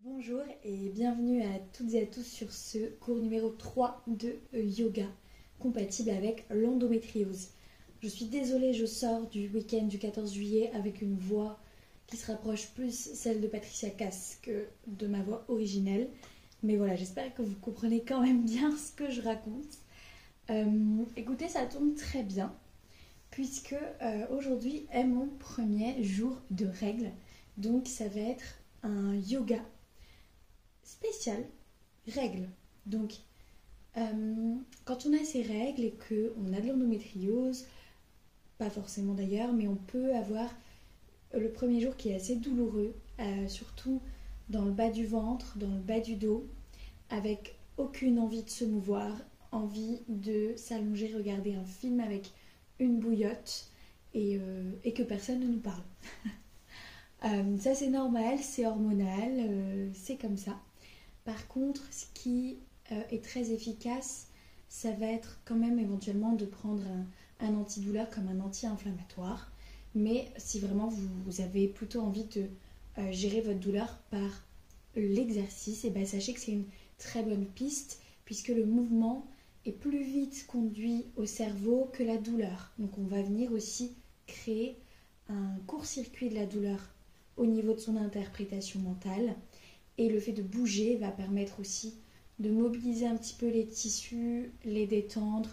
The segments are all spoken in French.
Bonjour et bienvenue à toutes et à tous sur ce cours numéro 3 de yoga compatible avec l'endométriose. Je suis désolée, je sors du week-end du 14 juillet avec une voix qui se rapproche plus celle de Patricia Cass que de ma voix originelle. Mais voilà, j'espère que vous comprenez quand même bien ce que je raconte. Écoutez, ça tombe très bien puisque aujourd'hui est mon premier jour de règles. Donc ça va être un yoga spécial, règles. Donc, quand on a ces règles et qu'on a de l'endométriose, pas forcément d'ailleurs, mais on peut avoir le premier jour qui est assez douloureux, surtout dans le bas du ventre, dans le bas du dos, avec aucune envie de se mouvoir, envie de s'allonger, regarder un film avec une bouillotte et que personne ne nous parle. Ça c'est normal, c'est hormonal, c'est comme ça. Par contre, ce qui est très efficace, ça va être quand même éventuellement de prendre un antidouleur comme un anti-inflammatoire. Mais si vraiment vous avez plutôt envie de gérer votre douleur par l'exercice, et ben sachez que c'est une très bonne piste puisque le mouvement est plus vite conduit au cerveau que la douleur. Donc on va venir aussi créer un court-circuit de la douleur au niveau de son interprétation mentale. Et le fait de bouger va permettre aussi de mobiliser un petit peu les tissus, les détendre,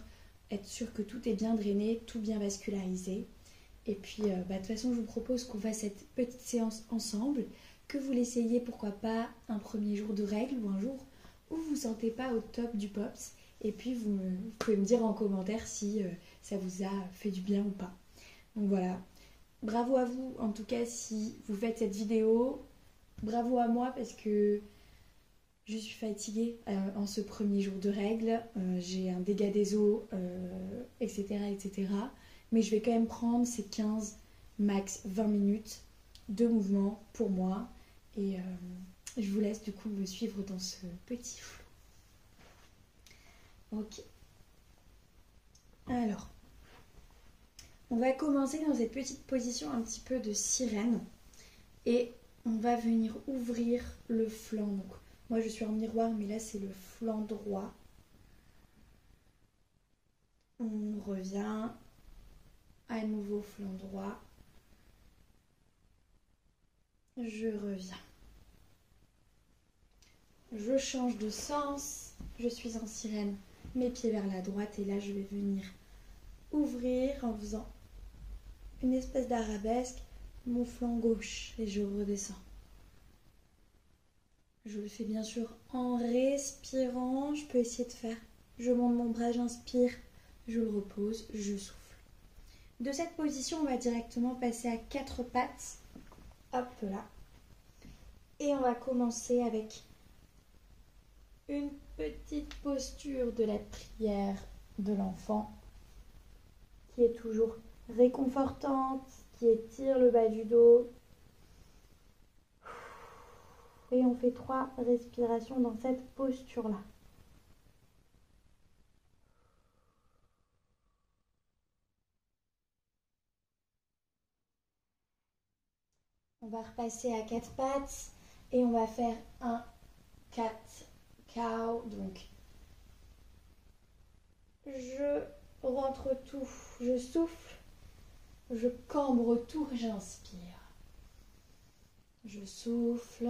être sûr que tout est bien drainé, tout bien vascularisé. Et puis, de toute façon, je vous propose qu'on fasse cette petite séance ensemble, que vous l'essayiez, pourquoi pas, un premier jour de règles ou un jour où vous ne vous sentez pas au top du POPS. Et puis, vous pouvez me dire en commentaire si ça vous a fait du bien ou pas. Donc voilà, bravo à vous en tout cas si vous faites cette vidéo. Bravo à moi parce que je suis fatiguée en ce premier jour de règles. J'ai un dégât des os, etc., etc. Mais je vais quand même prendre ces 15, max 20 minutes de mouvement pour moi. Et je vous laisse du coup me suivre dans ce petit flou. Ok. Alors, on va commencer dans cette petite position un petit peu de sirène. Et on va venir ouvrir le flanc. Donc, moi je suis en miroir, mais là c'est le flanc droit. On revient à nouveau flanc droit. Je reviens. Je change de sens. Je suis en sirène. Mes pieds vers la droite et là je vais venir ouvrir en faisant une espèce d'arabesque mon flanc gauche et je redescends. Je le fais bien sûr en respirant. Je peux essayer de faire. Je monte mon bras, j'inspire, je le repose, je souffle. De cette position, on va directement passer à 4 pattes. Hop là. Et on va commencer avec une petite posture de la prière de l'enfant qui est toujours réconfortante, qui étire le bas du dos. Et on fait 3 respirations dans cette posture-là. On va repasser à 4 pattes et on va faire un 4 cow. Donc, je rentre tout, je souffle, je cambre tout, j'inspire. Je souffle,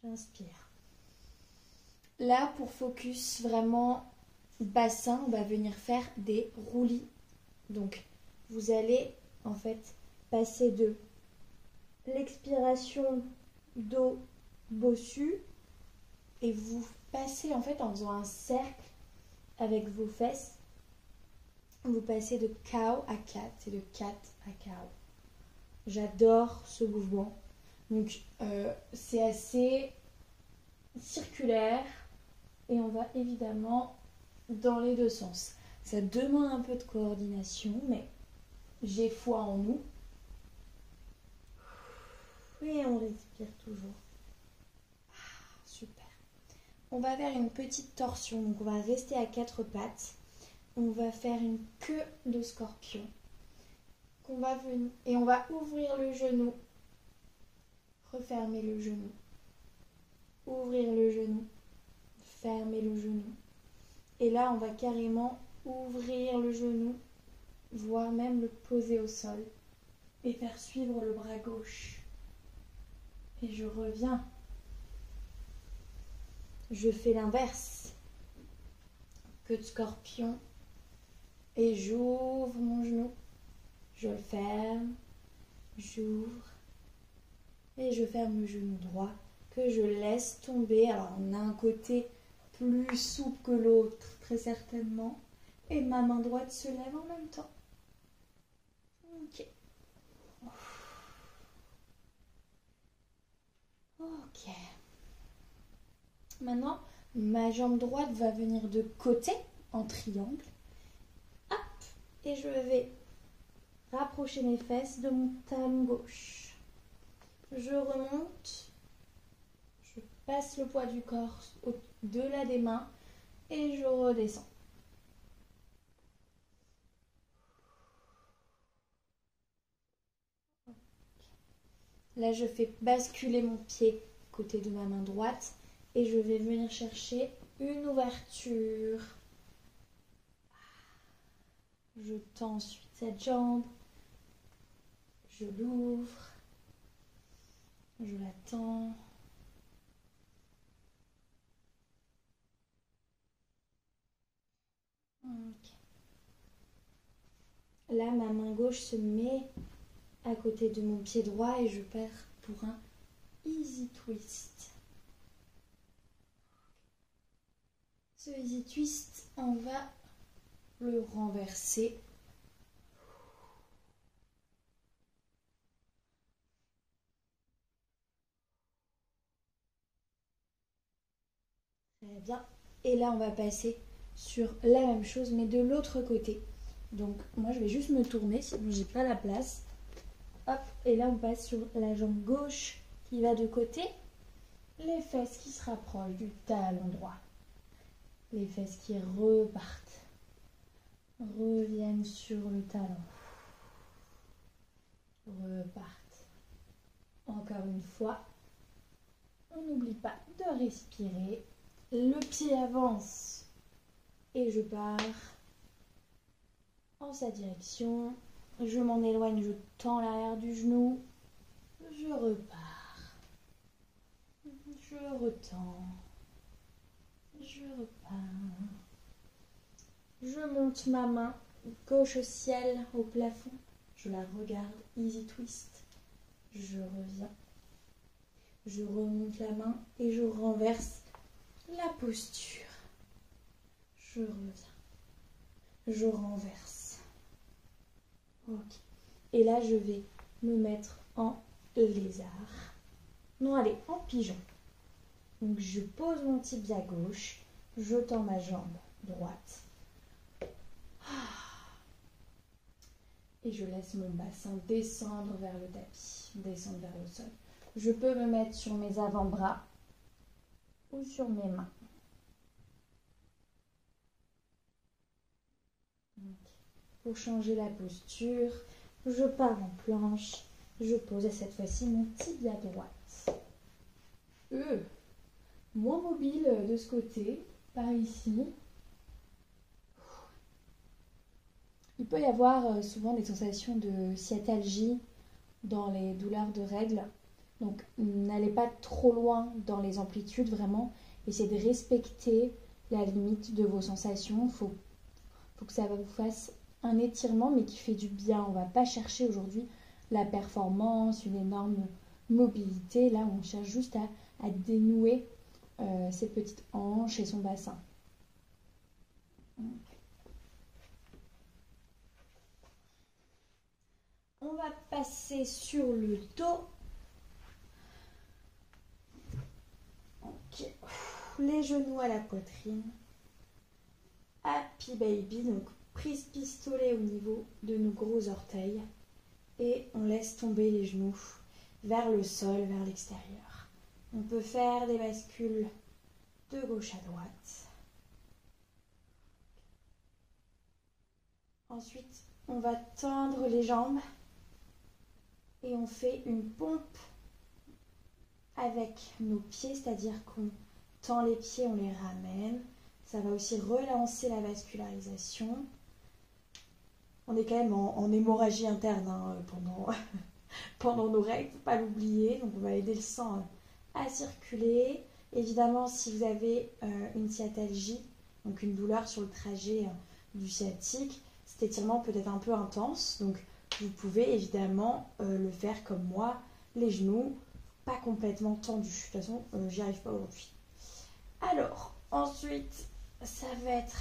j'inspire. Là, pour focus vraiment bassin, on va venir faire des roulis. Donc, vous allez en fait passer de l'expiration dos bossu et vous passez en fait en faisant un cercle avec vos fesses. Vous passez de cow à cat et de cat à cow. J'adore ce mouvement. Donc, c'est assez circulaire et on va évidemment dans les deux sens. Ça demande un peu de coordination, mais j'ai foi en nous. Et on respire toujours. Super. On va faire une petite torsion. Donc, on va rester à 4 pattes. On va faire une queue de scorpion. Et on va ouvrir le genou. refermer le genou, ouvrir le genou, fermer le genou. Et là, on va carrément ouvrir le genou, voire même le poser au sol et faire suivre le bras gauche. Et je reviens. Je fais l'inverse. Queue de scorpion. Et j'ouvre mon genou. Je le ferme. J'ouvre. Et je ferme le genou droit que je laisse tomber. Alors on a un côté plus souple que l'autre, très certainement. Et ma main droite se lève en même temps. Ok. Ok. Maintenant, ma jambe droite va venir de côté en triangle. Hop. Et je vais rapprocher mes fesses de mon talon gauche. Je remonte. Je passe le poids du corps au-delà des mains et je redescends. Là, je fais basculer mon pied côté de ma main droite et je vais venir chercher une ouverture. Je tends ensuite cette jambe. Je l'ouvre. Je la tends. Okay. Là, ma main gauche se met à côté de mon pied droit et je pars pour un easy twist. Ce easy twist, on va le renverser. Très bien. Et là, on va passer sur la même chose, mais de l'autre côté. Donc, moi, je vais juste me tourner, sinon j'ai pas la place. Hop, et là, on passe sur la jambe gauche qui va de côté. Les fesses qui se rapprochent du talon droit. Les fesses qui repartent. Reviennent sur le talon. Repartent. Encore une fois. On n'oublie pas de respirer. Le pied avance. Et je pars en sa direction. Je m'en éloigne, je tends l'arrière du genou. Je repars. Je retends. Je repars. Je monte ma main gauche au ciel, au plafond. Je la regarde, easy twist. Je reviens. Je remonte la main et je renverse la posture. Je reviens. Je renverse. Ok. Et là, je vais me mettre en lézard. Non, allez, en pigeon. Donc, je pose mon tibia gauche. Je tends ma jambe droite. Et je laisse mon bassin descendre vers le tapis, descendre vers le sol. Je peux me mettre sur mes avant-bras ou sur mes mains. Donc, pour changer la posture, je pars en planche. Je pose cette fois-ci mon tibia droite. Moins mobile de ce côté, par ici. Il peut y avoir souvent des sensations de sciatalgie dans les douleurs de règles. Donc n'allez pas trop loin dans les amplitudes, vraiment. Essayez de respecter la limite de vos sensations. Il faut que ça vous fasse un étirement, mais qui fait du bien. On ne va pas chercher aujourd'hui la performance, une énorme mobilité. Là, on cherche juste à dénouer ses petites hanches et son bassin. On va passer sur le dos. Ok. Les genoux à la poitrine. Happy baby, donc prise pistolet au niveau de nos gros orteils. Et on laisse tomber les genoux vers le sol, vers l'extérieur. On peut faire des bascules de gauche à droite. Ensuite, on va tendre les jambes et on fait une pompe avec nos pieds, c'est-à-dire qu'on tend les pieds, on les ramène. Ça va aussi relancer la vascularisation. On est quand même en hémorragie interne hein, pendant nos règles, il ne faut pas l'oublier. Donc on va aider le sang à circuler. Évidemment, si vous avez une sciatalgie, donc une douleur sur le trajet du sciatique, cet étirement peut être un peu intense. Donc vous pouvez évidemment le faire comme moi, les genoux pas complètement tendus. De toute façon, j'y arrive pas aujourd'hui. Alors, ensuite, ça va être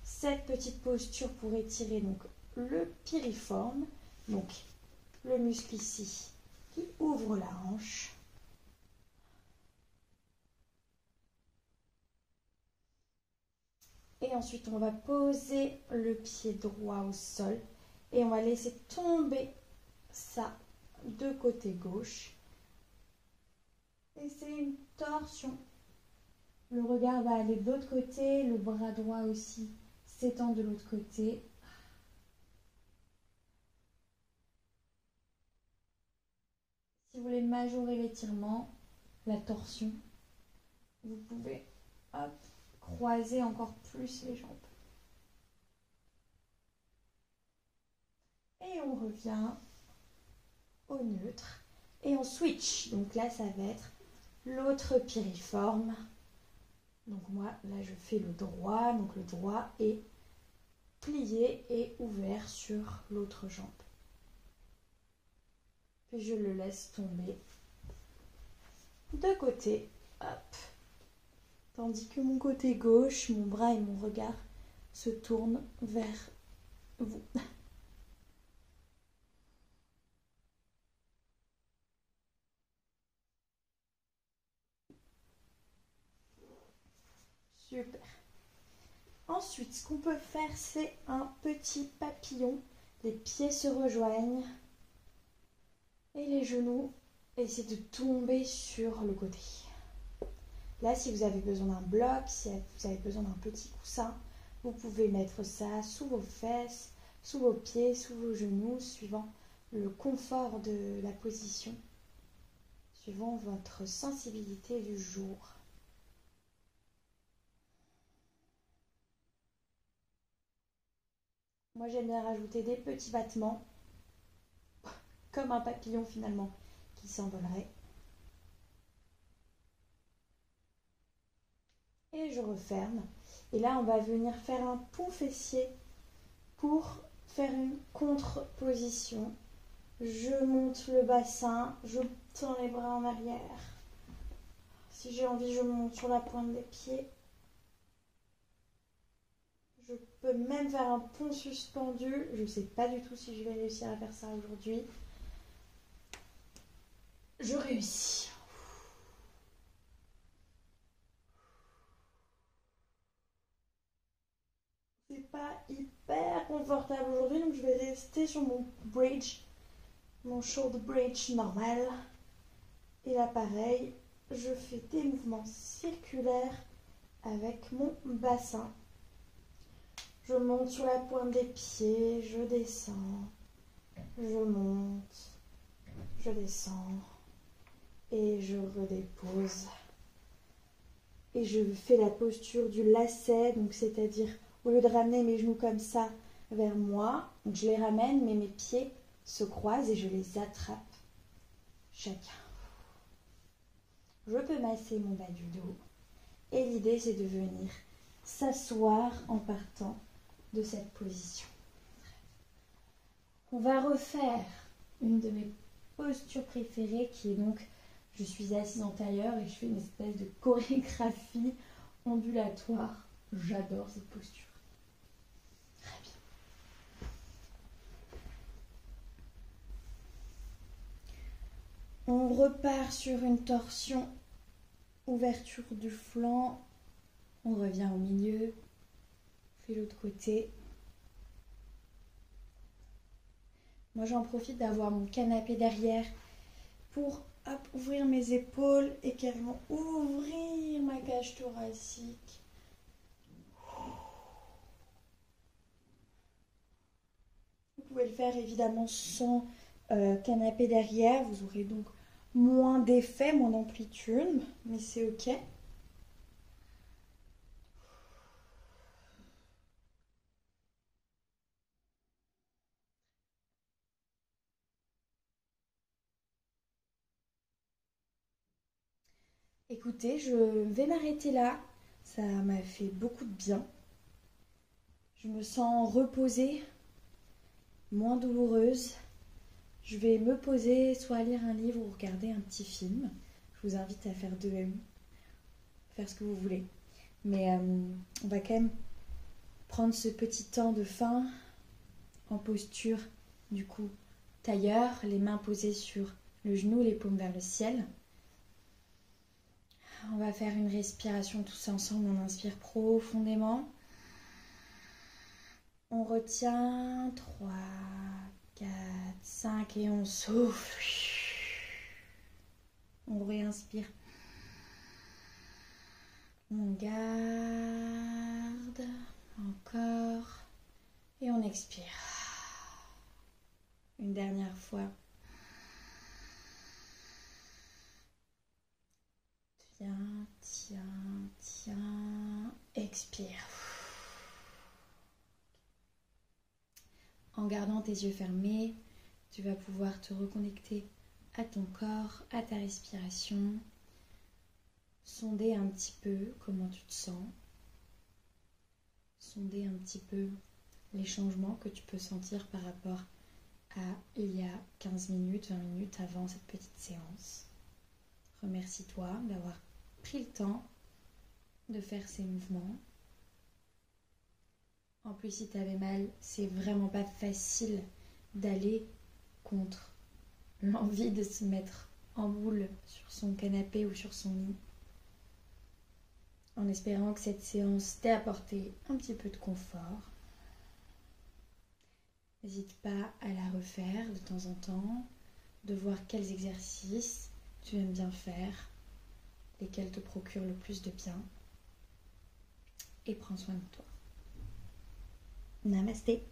cette petite posture pour étirer donc le piriforme, donc le muscle ici qui ouvre la hanche. Et ensuite, on va poser le pied droit au sol et on va laisser tomber ça de côté gauche. Et c'est une torsion. Le regard va aller de l'autre côté, le bras droit aussi s'étend de l'autre côté. Si vous voulez majorer l'étirement, la torsion, vous pouvez croiser encore plus les jambes. Et on revient au neutre et on switch. Donc là, ça va être l'autre piriforme. Donc moi, là, je fais le droit. Donc le droit est plié et ouvert sur l'autre jambe. Puis je le laisse tomber de côté. Hop. Tandis que mon côté gauche, mon bras et mon regard se tournent vers vous. Super. Ensuite, ce qu'on peut faire, c'est un petit papillon. Les pieds se rejoignent et les genoux essaient de tomber sur le côté. Là, si vous avez besoin d'un bloc, si vous avez besoin d'un petit coussin, vous pouvez mettre ça sous vos fesses, sous vos pieds, sous vos genoux, suivant le confort de la position, suivant votre sensibilité du jour. Moi, j'aime bien rajouter des petits battements, comme un papillon finalement, qui s'envolerait. Et je referme. Et là, on va venir faire un pont fessier pour faire une contre-position. Je monte le bassin, je tends les bras en arrière. Si j'ai envie, je monte sur la pointe des pieds. Je peux même faire un pont suspendu. Je ne sais pas du tout si je vais réussir à faire ça aujourd'hui. Je réussis. C'est pas hyper confortable aujourd'hui, donc je vais rester sur mon bridge, mon shoulder bridge normal. Et là, pareil, je fais des mouvements circulaires avec mon bassin. Je monte sur la pointe des pieds, je descends, je monte, je descends et je redépose. Et je fais la posture du lacet, donc c'est-à-dire au lieu de ramener mes genoux comme ça vers moi, donc je les ramène, mais mes pieds se croisent et je les attrape chacun. Je peux masser mon bas du dos. Et l'idée, c'est de venir s'asseoir en partant de cette position. On va refaire une de mes postures préférées qui est donc, je suis assise en tailleur et je fais une espèce de chorégraphie ondulatoire. J'adore cette posture. Très bien. On repart sur une torsion, ouverture du flanc. On revient au milieu, on fait l'autre côté. Moi, j'en profite d'avoir mon canapé derrière pour ouvrir mes épaules et carrément ouvrir ma cage thoracique. Vous pouvez le faire évidemment sans canapé derrière. Vous aurez donc moins d'effet, moins d'amplitude, mais c'est ok. Écoutez, je vais m'arrêter là. Ça m'a fait beaucoup de bien. Je me sens reposée, moins douloureuse. Je vais me poser, soit lire un livre ou regarder un petit film. Je vous invite à faire de même, faire ce que vous voulez. Mais on va quand même prendre ce petit temps de fin en posture, du coup, tailleur, les mains posées sur le genou, les paumes vers le ciel. On va faire une respiration tous ensemble. On inspire profondément. On retient 3, 4, 5 et on souffle. On réinspire. On garde. Encore. Et on expire. Une dernière fois. Tiens, tiens, tiens. Expire. En gardant tes yeux fermés, tu vas pouvoir te reconnecter à ton corps, à ta respiration. Sonder un petit peu comment tu te sens. Sonder un petit peu les changements que tu peux sentir par rapport à il y a 15 minutes, 20 minutes avant cette petite séance. Remercie-toi d'avoir pris le temps de faire ces mouvements. En plus, si tu avais mal, c'est vraiment pas facile d'aller contre l'envie de se mettre en boule sur son canapé ou sur son lit. En espérant que cette séance t'ait apporté un petit peu de confort. N'hésite pas à la refaire de temps en temps, de voir quels exercices tu aimes bien faire, lesquels te procurent le plus de bien. Et prends soin de toi. Namasté.